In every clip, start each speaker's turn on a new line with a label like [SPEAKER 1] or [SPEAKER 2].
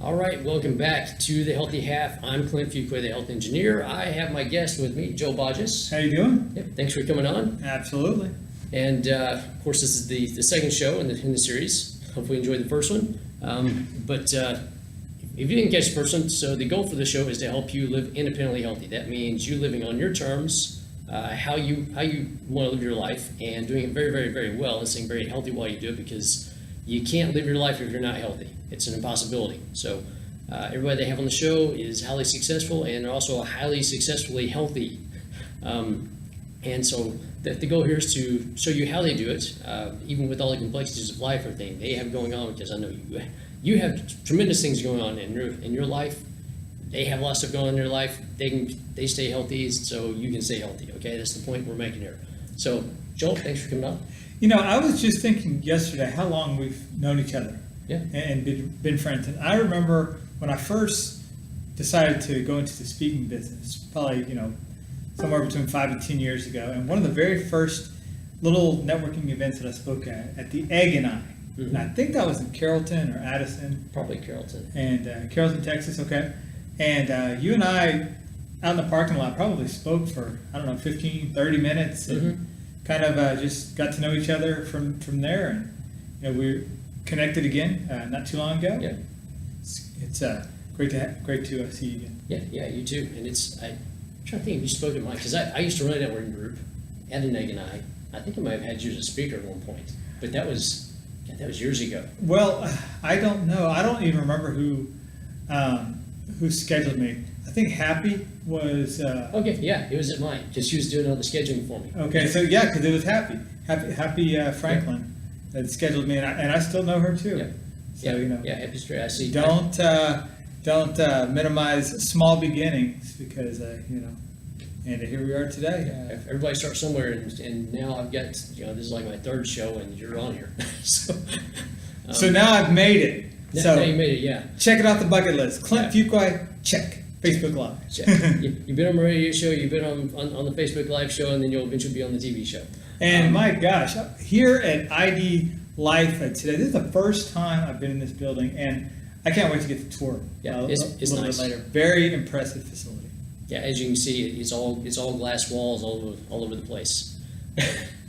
[SPEAKER 1] All right, welcome back to The Healthy Half. I'm Clint, the health engineer. I have my guest with me, Joel Boggess.
[SPEAKER 2] How you doing?
[SPEAKER 1] Yep, thanks for coming on.
[SPEAKER 2] Absolutely.
[SPEAKER 1] And of course, this is the second show in the series. Hopefully you enjoyed the first one. But if you didn't catch the first one, so the goal for the show is to help you live independently healthy. That means you living on your terms, how you want to live your life, and doing it very, very, very well and staying very healthy while you do it, because you can't live your life if you're not healthy. It's an impossibility. So everybody they have on the show is highly successful, and they're also highly successfully healthy. And so the goal here is to show you how they do it, even with all the complexities of life, everything they have going on, because I know you have tremendous things going on in your life. They have a lot of stuff going on in their life. They stay healthy, so you can stay healthy. Okay, that's the point we're making here. So, Joel, thanks for coming on.
[SPEAKER 2] You know, I was just thinking yesterday how long we've known each other, and been friends. And I remember when I first decided to go into the speaking business, probably somewhere between 5 to 10 years ago. And one of the very first little networking events that I spoke at the Egg and I. Mm-hmm. And I think that was in Carrollton or Addison.
[SPEAKER 1] Probably Carrollton.
[SPEAKER 2] And Carrollton, Texas, okay. And you and I, out in the parking lot, probably spoke for, 15, 30 minutes. And kind of just got to know each other from there. And we connected again not too long ago.
[SPEAKER 1] Yeah.
[SPEAKER 2] It's great to see you again.
[SPEAKER 1] Yeah, you too. And I'm trying to think if you spoke at mine, because I used to run a networking group at an Egg and I think I might have had you as a speaker at one point, but that was years ago.
[SPEAKER 2] Well, I don't know. I don't even remember who scheduled me. I think Happy was.
[SPEAKER 1] Okay, yeah, it was at mine, because she was doing all the scheduling for me.
[SPEAKER 2] Okay, so yeah, because it was Happy Franklin that scheduled me, and I still know her too.
[SPEAKER 1] Yeah. So Happy Straight. I see.
[SPEAKER 2] Don't minimize small beginnings, because and here we are today.
[SPEAKER 1] Everybody starts somewhere, and now I've got this is like my third show, and you're on here.
[SPEAKER 2] So now I've made it.
[SPEAKER 1] Now you made it, yeah.
[SPEAKER 2] Check it off the bucket list. Clint Fuqua, check. Facebook Live.
[SPEAKER 1] Check. You've been on the radio show, you've been on the Facebook Live show, and then you'll eventually be on the TV show.
[SPEAKER 2] And my gosh, here at ID Life today, this is the first time I've been in this building, and I can't wait to get the tour.
[SPEAKER 1] Yeah, it's
[SPEAKER 2] a little
[SPEAKER 1] nice.
[SPEAKER 2] bit later. Very impressive facility.
[SPEAKER 1] Yeah, as you can see, it's all glass walls all over the place.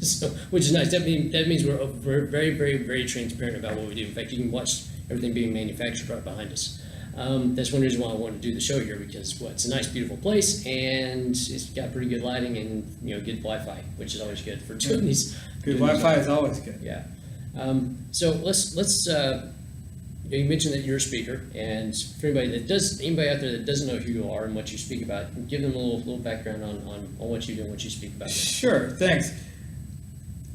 [SPEAKER 1] So, which is nice. That means we're very, very, very transparent about what we do. In fact, you can watch everything being manufactured right behind us. That's one reason why I wanted to do the show here, because it's a nice, beautiful place, and it's got pretty good lighting and good Wi-Fi, which is always good for doing these.
[SPEAKER 2] Good Wi-Fi is always good.
[SPEAKER 1] Yeah. So let's. You mentioned that you're a speaker, and for anybody out there that doesn't know who you are and what you speak about, give them a little background on what you do and what you speak about.
[SPEAKER 2] Sure, thanks.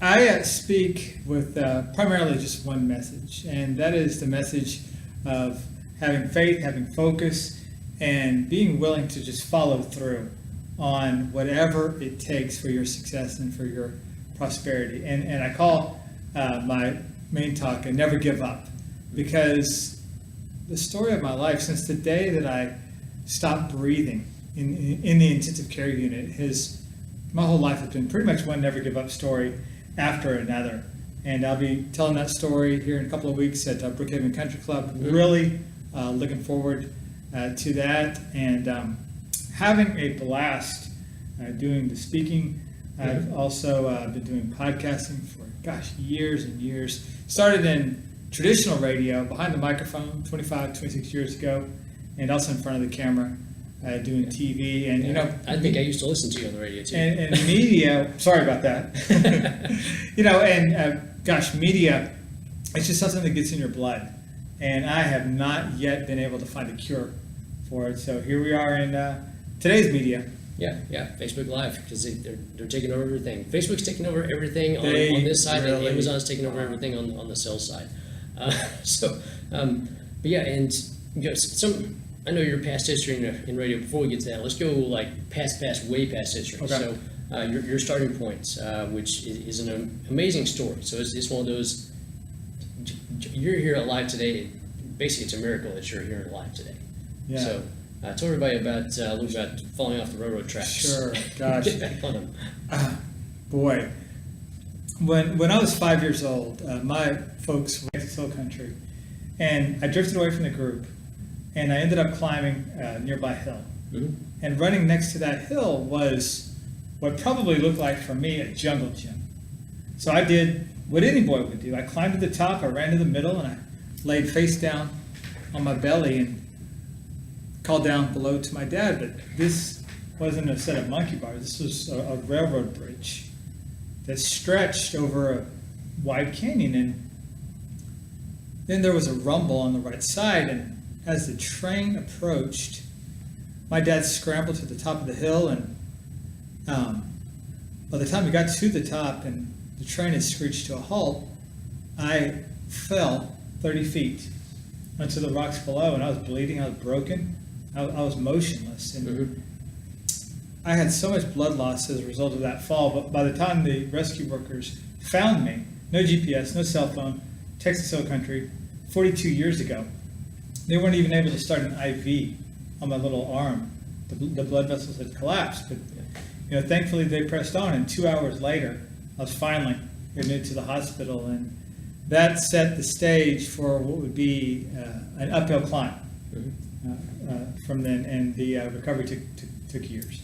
[SPEAKER 2] I speak with primarily just one message, and that is the message of having faith, having focus, and being willing to just follow through on whatever it takes for your success and for your prosperity. And I call my main talk a never give up. Because the story of my life, since the day that I stopped breathing in the intensive care unit, my whole life has been pretty much one never give up story after another. And I'll be telling that story here in a couple of weeks at Brookhaven Country Club. Really looking forward to that, and having a blast doing the speaking. I've also been doing podcasting for years and years. Started in traditional radio, behind the microphone 25, 26 years ago, and also in front of the camera, doing TV. And
[SPEAKER 1] I think I used to listen to you on the radio too.
[SPEAKER 2] And media, sorry about that. Media, it's just something that gets in your blood. And I have not yet been able to find a cure for it. So here we are in today's media.
[SPEAKER 1] Yeah, Facebook Live, because they're taking over everything. Facebook's taking over everything on this side, and Amazon's taking over everything on the sales side. But yeah, and I know your past history in radio. Before we get to that, let's go way past history.
[SPEAKER 2] Okay.
[SPEAKER 1] So your starting point, which is an amazing story. So it's one of those. You're here at Live today. Basically, it's a miracle that you're here live today.
[SPEAKER 2] Yeah.
[SPEAKER 1] So tell everybody a little about falling off the railroad tracks.
[SPEAKER 2] Sure. Gosh.
[SPEAKER 1] Get back on them.
[SPEAKER 2] Boy. When I was 5 years old, my folks went to Hill Country, and I drifted away from the group and I ended up climbing a nearby hill.
[SPEAKER 1] Mhm.
[SPEAKER 2] And running next to that hill was what probably looked like for me a jungle gym. So I did what any boy would do. I climbed to the top, I ran to the middle, and I laid face down on my belly and called down below to my dad. But this wasn't a set of monkey bars. This was a railroad bridge that stretched over a wide canyon. And then there was a rumble on the right side. And as the train approached, my dad scrambled to the top of the hill. And by the time we got to the top and the train had screeched to a halt, I fell 30 feet onto the rocks below, and I was bleeding. I was broken. I was motionless, and
[SPEAKER 1] Mhm.
[SPEAKER 2] I had so much blood loss as a result of that fall. But by the time the rescue workers found me, no GPS, no cell phone, Texas Hill Country, 42 years ago, they weren't even able to start an IV on my little arm. The blood vessels had collapsed, but thankfully they pressed on. And 2 hours later, I was finally admitted to the hospital, and that set the stage for what would be an uphill climb from then. And the recovery took years.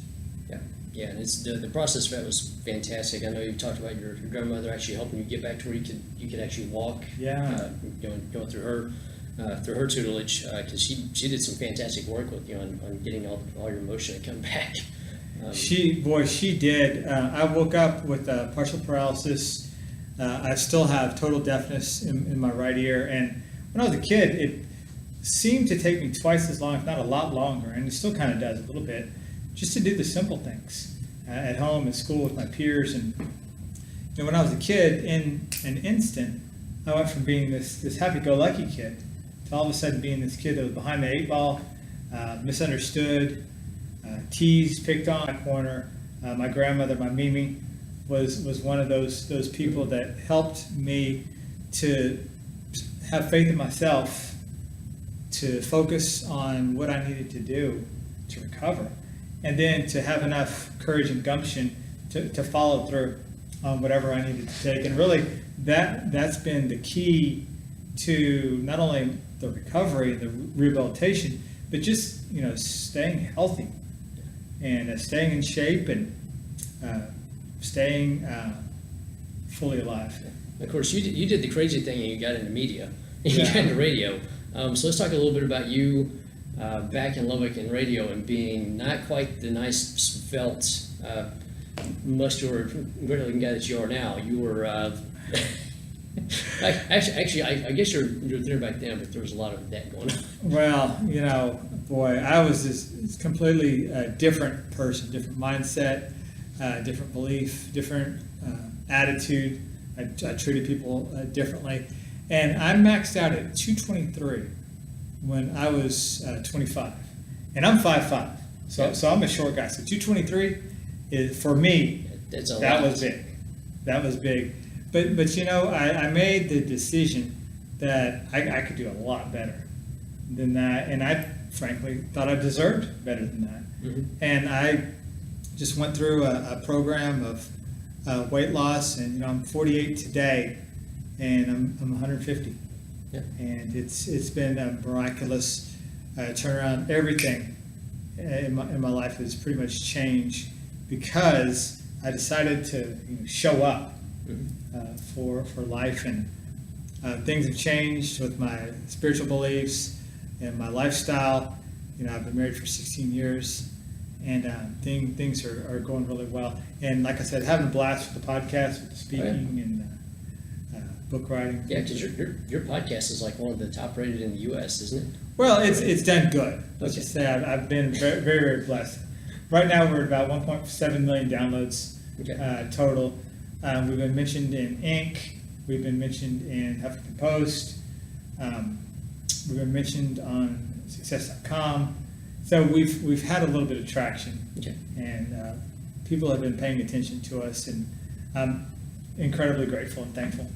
[SPEAKER 1] Yeah, and it's the process for that was fantastic. I know you talked about your grandmother actually helping you get back to where you could actually walk.
[SPEAKER 2] Yeah.
[SPEAKER 1] Going through her tutelage, because she did some fantastic work with you on getting all your motion to come back.
[SPEAKER 2] She did. I woke up with partial paralysis. I still have total deafness in my right ear. And when I was a kid, it seemed to take me twice as long, if not a lot longer, and it still kind of does a little bit, just to do the simple things at home, at school, with my peers. And when I was a kid, in an instant, I went from being this happy-go-lucky kid to all of a sudden being this kid that was behind the eight ball, misunderstood, teased, picked on in my corner. My grandmother, my Mimi, was one of those people that helped me to have faith in myself, to focus on what I needed to do to recover, and then to have enough courage and gumption to follow through on whatever I needed to take. And really, that's been the key to not only the recovery, the rehabilitation, but just staying healthy and staying in shape and staying fully alive.
[SPEAKER 1] Of course, you did the crazy thing and you got into media. You
[SPEAKER 2] Yeah.
[SPEAKER 1] got into radio. So let's talk a little bit about you back in Lubbock in radio and being not quite the nice, svelte, muscular, great-looking guy that you are now. You were actually, I guess you're thinner back then, but there was a lot of that going on.
[SPEAKER 2] Well, boy, I was this completely different person, different mindset, different belief, different attitude. I treated people differently. And I maxed out at 223 when I was 25. And I'm 5'5", so I'm a short guy. So 223 is, for me, that was big. That was big. But I made the decision that I could do a lot better than that, and I frankly thought I deserved better than that.
[SPEAKER 1] Mm-hmm.
[SPEAKER 2] And I just went through a program of weight loss, and I'm 48 today, and I'm 150.
[SPEAKER 1] Yeah.
[SPEAKER 2] And it's been a miraculous turnaround. Everything in my life has pretty much changed because I decided to show up for life, and things have changed with my spiritual beliefs and my lifestyle. I've been married for 16 years, and things are going really well. And like I said, having a blast with the podcast, with the speaking, and book writing.
[SPEAKER 1] Yeah, because your podcast is like one of the top rated in the U.S., isn't it?
[SPEAKER 2] Well, it's done good. Let's just say I've been very, very, very blessed. Right now, we're at about 1.7 million downloads total. We've been mentioned in Inc. We've been mentioned in Huffington Post. We've been mentioned on Success.com. So we've had a little bit of traction, and people have been paying attention to us, and I'm incredibly grateful and thankful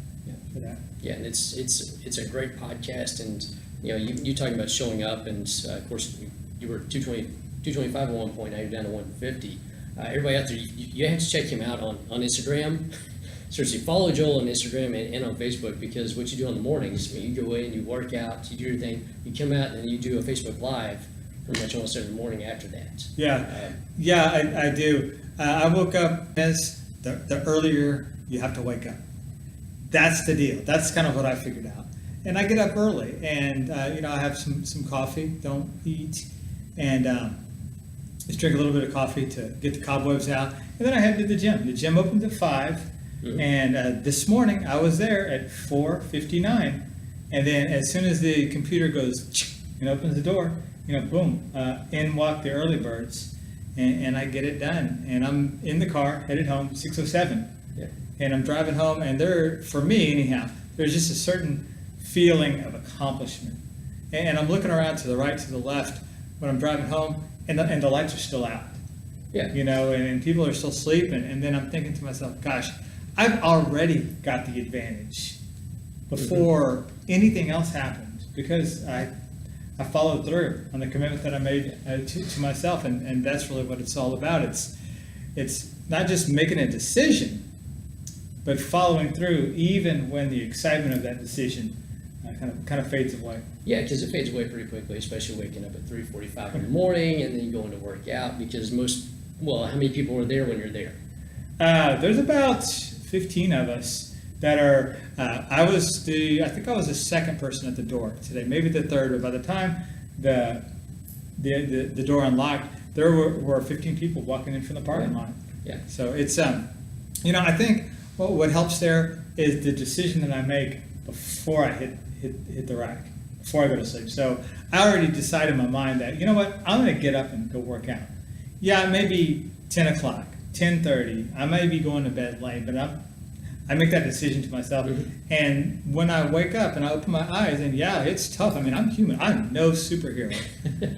[SPEAKER 2] for that.
[SPEAKER 1] Yeah, and it's a great podcast, and you talking about showing up, and of course you were 225 at one point, now you're down to 150. Everybody out there, you have to check him out on Instagram. seriously, follow Joel on Instagram and on Facebook, because what you do in the mornings, I mean, you go in, you work out, you do your thing, you come out, and you do a Facebook Live pretty much almost every morning after that.
[SPEAKER 2] Yeah, I do. I woke up as the earlier you have to wake up. That's the deal. That's kind of what I figured out. And I get up early, and I have some coffee. Don't eat, and just drink a little bit of coffee to get the cobwebs out. And then I head to the gym. The gym opens at 5, and this morning I was there at 4:59. And then as soon as the computer goes and opens the door, boom, in walk the early birds, and I get it done. And I'm in the car headed home 6:07, and I'm driving home, and for me anyhow, there's just a certain feeling of accomplishment. And I'm looking around to the right, to the left when I'm driving home, and the lights are still out. And people are still sleeping. And then I'm thinking to myself, gosh, I've already got the advantage before anything else happens, because I followed through on the commitment that I made to myself, and that's really what it's all about. It's not just making a decision, but following through even when the excitement of that decision kind of fades away.
[SPEAKER 1] Yeah, because it fades away pretty quickly, especially waking up at 3:45 in the morning and then going to work out. Because how many people are there when you're there?
[SPEAKER 2] There's about 15 of us that are. I think I was the second person at the door today, maybe the third. But by the time the door unlocked, there were 15 people walking in from the parking lot.
[SPEAKER 1] Yeah.
[SPEAKER 2] So it's I think what helps there is the decision that I make before I hit the rack, before I go to sleep. So I already decided in my mind that, I'm going to get up and go work out. Yeah, maybe 10 o'clock, 10:30. I may be going to bed late, but I make that decision to myself. And when I wake up and I open my eyes, and it's tough. I mean, I'm human. I'm no superhero.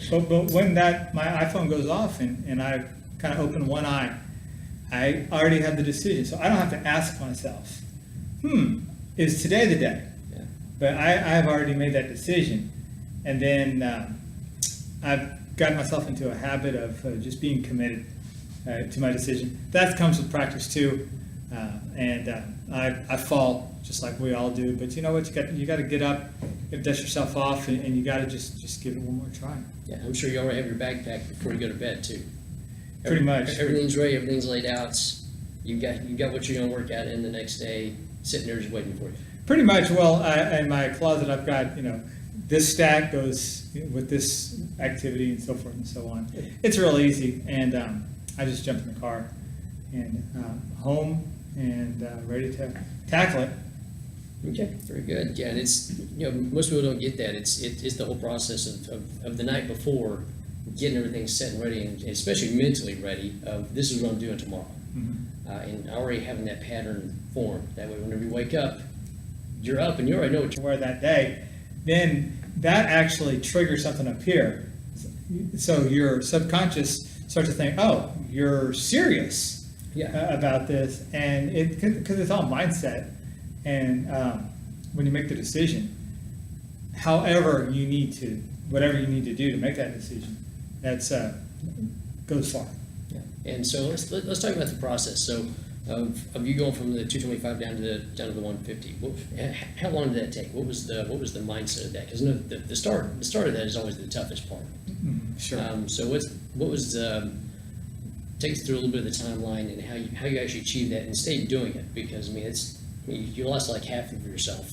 [SPEAKER 2] but when my iPhone goes off and I kind of open one eye, I already have the decision. So I don't have to ask myself, is today the day?
[SPEAKER 1] Yeah.
[SPEAKER 2] But I've already made that decision. And then I've gotten myself into a habit of just being committed to my decision. That comes with practice too. I fall just like we all do. But you know what? You got to get up, you got to dust yourself off, and you got to just give it one more try.
[SPEAKER 1] Yeah, I'm sure you already have your bag packed before you go to bed too.
[SPEAKER 2] Pretty much.
[SPEAKER 1] Everything's ready. Everything's laid out. You got what you're going to work out in the next day, sitting there just waiting for you.
[SPEAKER 2] Pretty much. Well, in my closet, I've got this stack goes with this activity and so forth and so on. It's real easy, and I just jump in the car and home and ready to tackle it.
[SPEAKER 1] Okay, very good. Yeah, and it's most people don't get that. It's the whole process of the night before, getting everything set and ready, and especially mentally ready. Of this is what I'm doing tomorrow, and already having that pattern formed. That way, whenever you wake up, you're up and you already know what
[SPEAKER 2] to wear that day. Then that actually triggers something up here. So your subconscious starts to think, "Oh, you're serious about this," and because it's all mindset. And when you make the decision, whatever you need to do to make that decision, that's goes far.
[SPEAKER 1] Yeah. And so let's talk about the process. So of you going from the 225 down to the 150. How long did that take? What was the mindset of that? Because the start of that is always the toughest part.
[SPEAKER 2] Sure.
[SPEAKER 1] So what was take us through a little bit of the timeline and how you actually achieved that and stayed doing it, because you lost like half of yourself.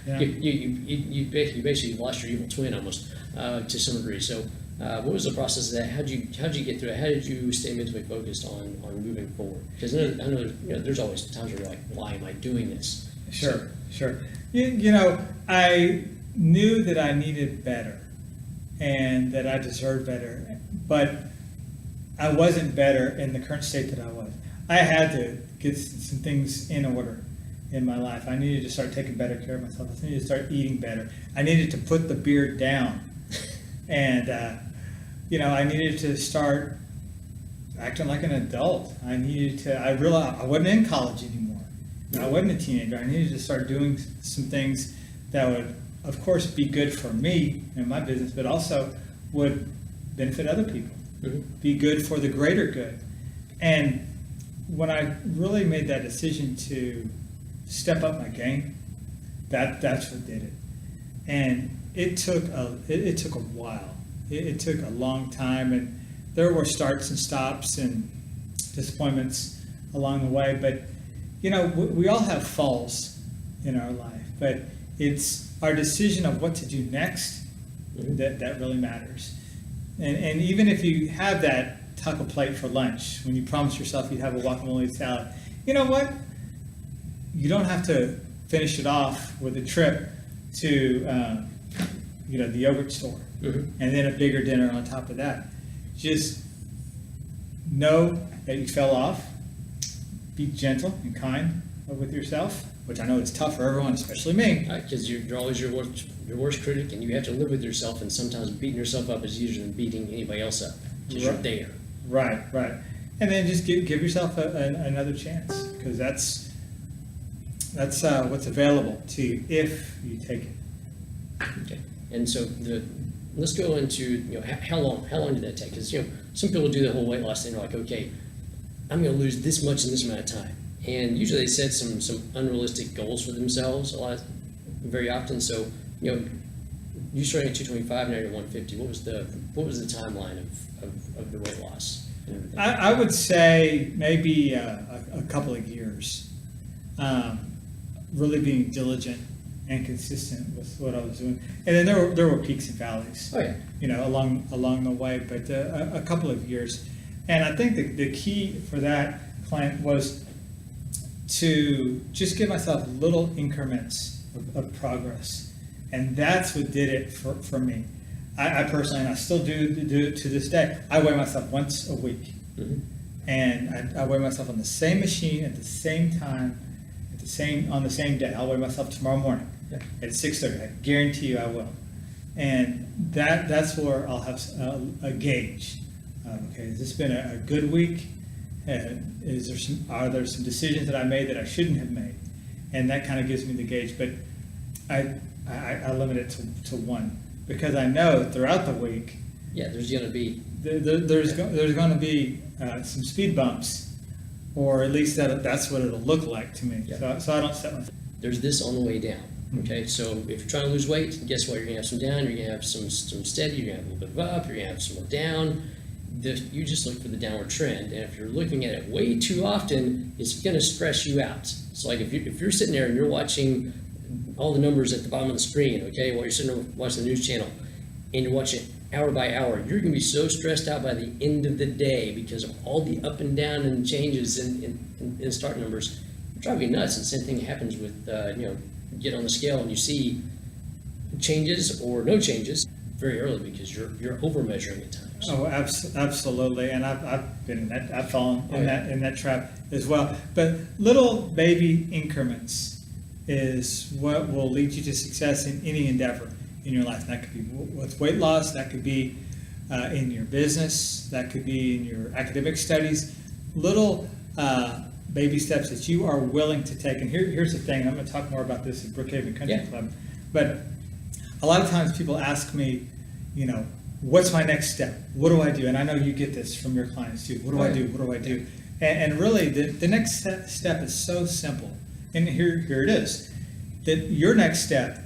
[SPEAKER 2] Yeah.
[SPEAKER 1] you basically lost your evil twin almost to some degree. So what was the process of that? How'd you get through it? How did you stay mentally focused on moving forward? Because I know there's always times where you're like, why am I doing this?
[SPEAKER 2] Sure. I knew that I needed better and that I deserved better, but I wasn't better in the current state that I was. I had to get some things in order in my life. I needed to start taking better care of myself. I needed to start eating better. I needed to put the beard down. And, I needed to start acting like an adult. I realized I wasn't in college anymore. I wasn't a teenager. I needed to start doing some things that would, of course, be good for me and my business, but also would benefit other people. Be good for the greater good. And when I really made that decision to step up my game, that's what did it. And it took a while. It took a long time, and there were starts and stops and disappointments along the way. But we all have falls in our life, but it's our decision of what to do next that really matters. And even if you have that taco plate for lunch, when you promised yourself you'd have a guacamole salad, you know what? You don't have to finish it off with a trip to the yogurt store and then a bigger dinner on top of that. Just know that you fell off. Be gentle and kind with yourself, which I know is tough for everyone, especially me.
[SPEAKER 1] Because you're always your worst critic, and you have to live with yourself, and sometimes beating yourself up is easier than beating anybody else up, because you're there.
[SPEAKER 2] Right. And then just give yourself another chance, because that's what's available to you if you take it.
[SPEAKER 1] Okay. And so let's go into how long did that take? Because some people do the whole weight loss thing. They're like, okay, I'm going to lose this much in this amount of time, and usually they set some unrealistic goals for themselves very often. So you started at 225, now you're 150. What was the timeline of the weight loss and everything?
[SPEAKER 2] I would say maybe a couple of years. Really being diligent and consistent with what I was doing, and then there were peaks and valleys.
[SPEAKER 1] Oh yeah.
[SPEAKER 2] Along the way, but a couple of years. And I think the key for that, Clint, was to just give myself little increments of progress. And that's what did it for me. I personally, and I still do it to this day, I weigh myself once a week. And I weigh myself on the same machine at the same time, on the same day. I'll weigh myself tomorrow morning at 6:30. I guarantee you I will. And that's where I'll have a gauge. Okay, has this been a good week? Are there some decisions that I made that I shouldn't have made? And that kind of gives me the gauge. But I limit it to one, because I know throughout the week.
[SPEAKER 1] Yeah, there's going to be
[SPEAKER 2] there's going to be some speed bumps, or at least that's what it'll look like to me.
[SPEAKER 1] Yeah.
[SPEAKER 2] So I don't set myself.
[SPEAKER 1] There's this on the way down. Okay, so if you're trying to lose weight, guess what? You're going to have some down, you're going to have some steady, you're going to have a little bit of up, you're going to have some more down. You just look for the downward trend, and if you're looking at it way too often, it's going to stress you out. So like if you're sitting there and you're watching all the numbers at the bottom of the screen, okay, while you're sitting there watching the news channel, and you're watching hour by hour, you're going to be so stressed out by the end of the day because of all the up and down and changes in start numbers. It's driving you nuts. And the same thing happens with get on the scale and you see changes or no changes very early because you're over measuring at times.
[SPEAKER 2] Oh, absolutely, and I've been in that. I've fallen in that trap as well. But little baby increments is what will lead you to success in any endeavor in your life. And that could be with weight loss. That could be in your business. That could be in your academic studies. Little baby steps that you are willing to take. And here's the thing. And I'm going to talk more about this at Brookhaven Country Club. But a lot of times people ask me, what's my next step? What do I do? And I know you get this from your clients too. What do I do? What do I do? And really, the next step is so simple. And here it is. That your next step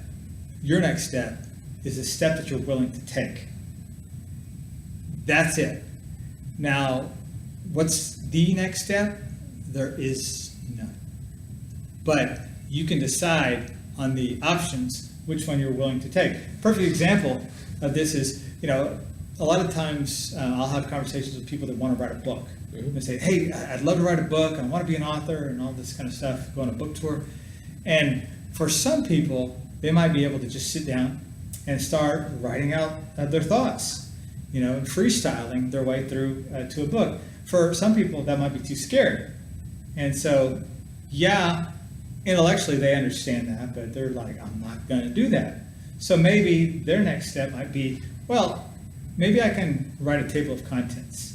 [SPEAKER 2] is a step that you're willing to take. That's it. Now, what's the next step? There is none. But you can decide on the options which one you're willing to take. Perfect example of this is, a lot of times I'll have conversations with people that want to write a book. They say, hey, I'd love to write a book, and I want to be an author, and all this kind of stuff, go on a book tour. And for some people, they might be able to just sit down and start writing out their thoughts, freestyling their way through to a book. For some people, that might be too scary. And so, intellectually they understand that, but they're like, I'm not going to do that. So maybe their next step might be, well, maybe I can write a table of contents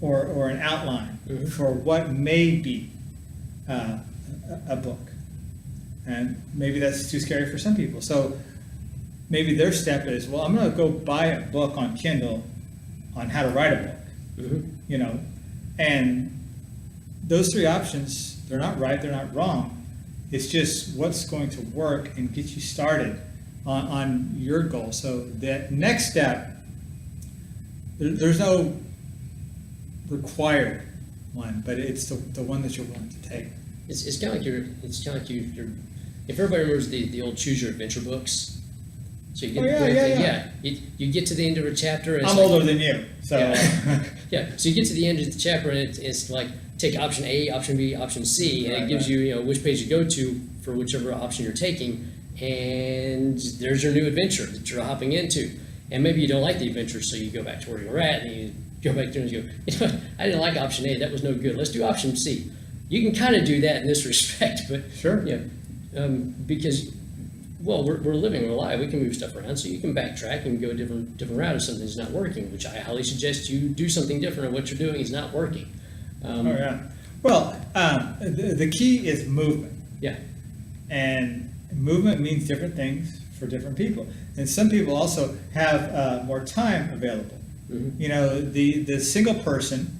[SPEAKER 2] or an outline for what may be a book. And maybe that's too scary for some people. So maybe their step is, well, I'm going to go buy a book on Kindle on how to write a book, and those three options, they're not right, they're not wrong. It's just what's going to work and get you started on your goal. So that next step, there's no required one, but it's the one that you're willing to take.
[SPEAKER 1] It's kind of like you're, if everybody remembers the old Choose Your Adventure books. So you get, you get to the end of a chapter. And
[SPEAKER 2] I'm older than you, so.
[SPEAKER 1] Yeah, so you get to the end of the chapter and it's like, take option A, option B, option C, and it gives you, which page to go to for whichever option you're taking, and there's your new adventure that you're hopping into. And maybe you don't like the adventure, so you go back to where you were at, and you go back there and you go, I didn't like option A, that was no good. Let's do option C. You can kind of do that in this respect, but
[SPEAKER 2] Sure.
[SPEAKER 1] Because, well, we're living, we're alive, we can move stuff around, so you can backtrack and go a different route if something's not working, which I highly suggest you do something different if what you're doing is not working.
[SPEAKER 2] Well, the key is movement.
[SPEAKER 1] Yeah.
[SPEAKER 2] And movement means different things for different people. And some people also have more time available.
[SPEAKER 1] Mm-hmm.
[SPEAKER 2] The single person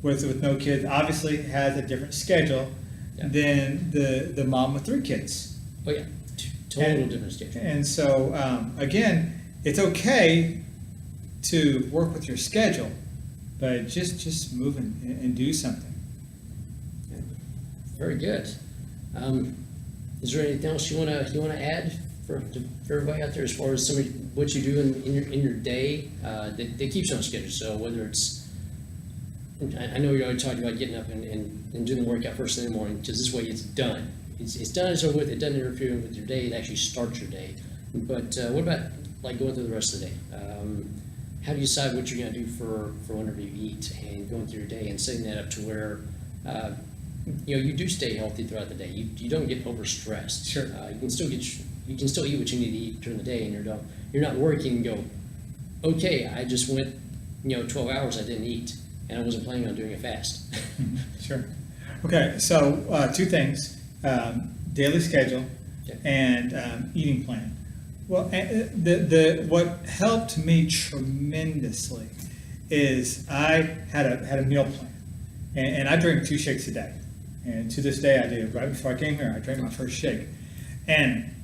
[SPEAKER 2] with no kids obviously has a different schedule than the mom with 3 kids.
[SPEAKER 1] Oh yeah, total different schedule.
[SPEAKER 2] And so, again, it's okay to work with your schedule, but just move and do something.
[SPEAKER 1] Very good. Is there anything else you wanna add for everybody out there as far as what you do in your day that keeps you on schedule? So whether it's, I know you already talked about getting up and doing the workout first thing in the morning, because this way it's done. It's done, it's over with, it doesn't interfere with your day, it actually starts your day. But what about like going through the rest of the day? How do you decide what you're going to do for whenever you eat and going through your day and setting that up to where you do stay healthy throughout the day? You don't get overstressed.
[SPEAKER 2] Sure.
[SPEAKER 1] You can still eat what you need to eat during the day, and you're not working and go, okay, I just went 12 hours I didn't eat and I wasn't planning on doing a fast.
[SPEAKER 2] Sure. Okay, so 2 things: daily schedule and eating plan. Well, what helped me tremendously is I had a meal plan, and I drink 2 shakes a day. And to this day, I did. Right before I came here, I drank my first shake, and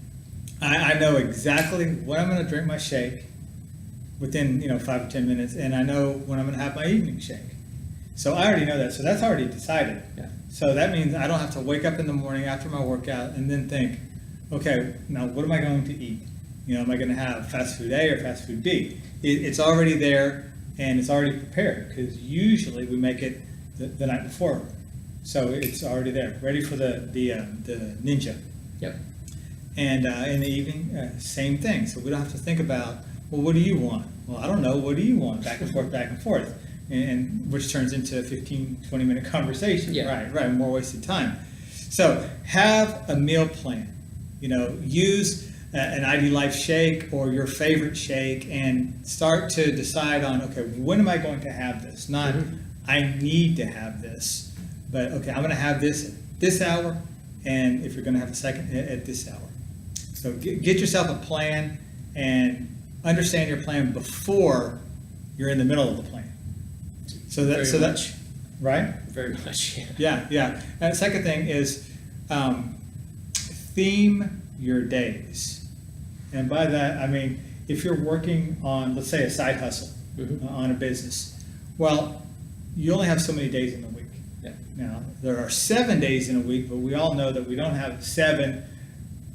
[SPEAKER 2] I know exactly when I'm going to drink my shake within 5 or 10 minutes, and I know when I'm going to have my evening shake. So I already know that. So that's already decided. Yeah. So that means I don't have to wake up in the morning after my workout and then think, okay, now what am I going to eat? Am I going to have fast food A or fast food B? It's already there and it's already prepared, because usually we make it the night before, so it's already there, ready for the ninja.
[SPEAKER 1] Yep.
[SPEAKER 2] And in the evening, same thing. So we don't have to think about, well, what do you want? Well, I don't know. What do you want? Back and forth, and which turns into a 15, 20-minute conversation.
[SPEAKER 1] Yeah.
[SPEAKER 2] Right. More wasted time. So have a meal plan. Use an FBLive shake or your favorite shake and start to decide on, okay, when am I going to have this? Not, I need to have this, but okay, I'm going to have this at this hour, and if you're going to have a second, at this hour. So get yourself a plan and understand your plan before you're in the middle of the plan. That's right.
[SPEAKER 1] Very much. Yeah.
[SPEAKER 2] Yeah. And the second thing is theme your days. And by that, I mean, if you're working on, let's say, a side hustle on a business, well, you only have so many days in a week.
[SPEAKER 1] Yeah.
[SPEAKER 2] Now, there are 7 days in a week, but we all know that we don't have 7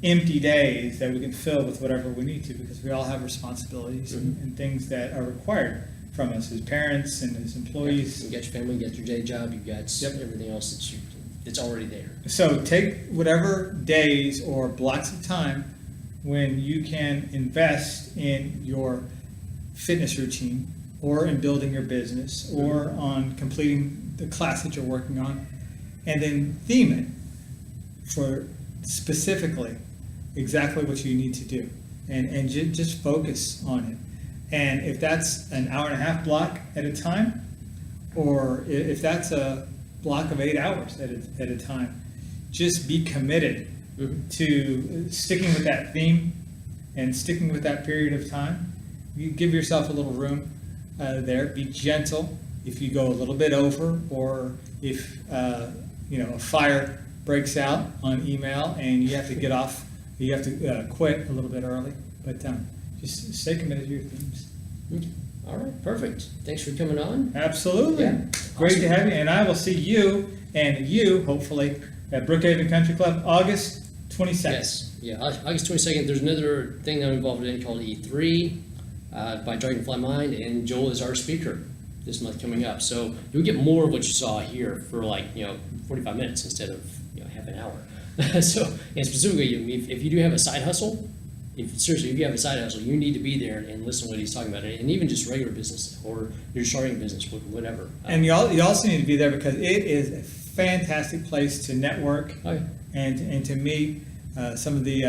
[SPEAKER 2] empty days that we can fill with whatever we need to, because we all have responsibilities and things that are required from us as parents and as employees.
[SPEAKER 1] You got your family, you got your day job, you've got everything else that's already there.
[SPEAKER 2] So take whatever days or blocks of time when you can invest in your fitness routine, or in building your business, or on completing the class that you're working on, and then theme it for specifically exactly what you need to do, and just focus on it. And if that's an hour-and-a-half block at a time, or if that's a block of 8 hours at a time, just be committed to sticking with that theme and sticking with that period of time. You give yourself a little room there. Be gentle if you go a little bit over, or if a fire breaks out on email and you have to get off, you have to quit a little bit early. But just stay committed to your themes.
[SPEAKER 1] All right, perfect. Thanks for coming on.
[SPEAKER 2] Absolutely.
[SPEAKER 1] Yeah.
[SPEAKER 2] Great
[SPEAKER 1] Awesome.
[SPEAKER 2] to have you. And I will see you hopefully, at Brookhaven Country Club, August 22nd.
[SPEAKER 1] Yes, yeah, August 22nd. There's another thing that I'm involved in called E3 by Dragonfly Mind, and Joel is our speaker this month coming up. So you'll get more of what you saw here for 45 minutes instead of half an hour. So, and specifically, if you do have a side hustle, if you have a side hustle, you need to be there and listen to what he's talking about, and even just regular business or you're starting a business, whatever.
[SPEAKER 2] And you also need to be there because it is a fantastic place to network and to meet some of the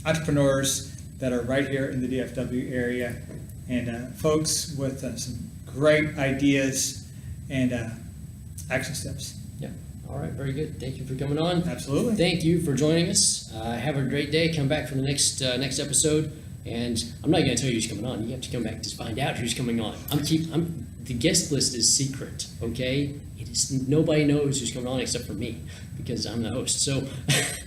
[SPEAKER 2] entrepreneurs that are right here in the DFW area, and folks with some great ideas and action steps.
[SPEAKER 1] Yeah. All right. Very good. Thank you for coming on.
[SPEAKER 2] Absolutely.
[SPEAKER 1] Thank you for joining us. Have a great day. Come back for the next episode. And I'm not going to tell you who's coming on. You have to come back to find out who's coming on. The guest list is secret. Okay. Nobody knows who's coming on except for me because I'm the host. So.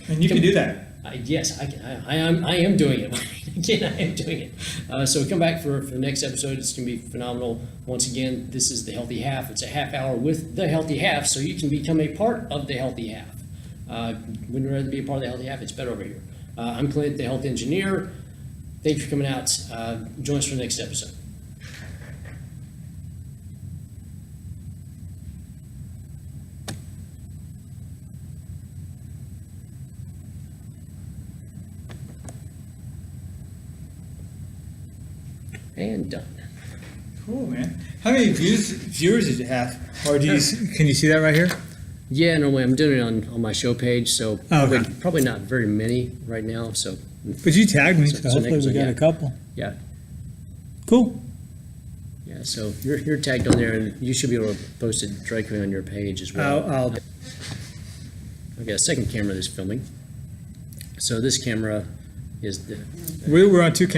[SPEAKER 2] And you can do that.
[SPEAKER 1] Yes, I can. I am doing it. Again, I am doing it. So come back for the next episode. It's going to be phenomenal. Once again, this is The Healthy Half. It's a half hour with The Healthy Half, so you can become a part of The Healthy Half. When you'd rather be a part of The Healthy Half, it's better over here. I'm Clint, the Health Engineer. Thanks for coming out. Join us for the next episode. And done.
[SPEAKER 2] Cool, man. How many viewers did you have? Or can you see that right here?
[SPEAKER 1] Yeah, normally I'm doing it on my show page, so
[SPEAKER 2] Okay.
[SPEAKER 1] probably not very many right now. So,
[SPEAKER 2] But you tagged me,
[SPEAKER 1] so hopefully we got a
[SPEAKER 2] couple.
[SPEAKER 1] yeah,
[SPEAKER 2] Cool.
[SPEAKER 1] yeah. So you're tagged on there, and you should be able to post it directly on your page as well. I've got a second camera that's filming. So this camera is
[SPEAKER 2] We were on two cameras.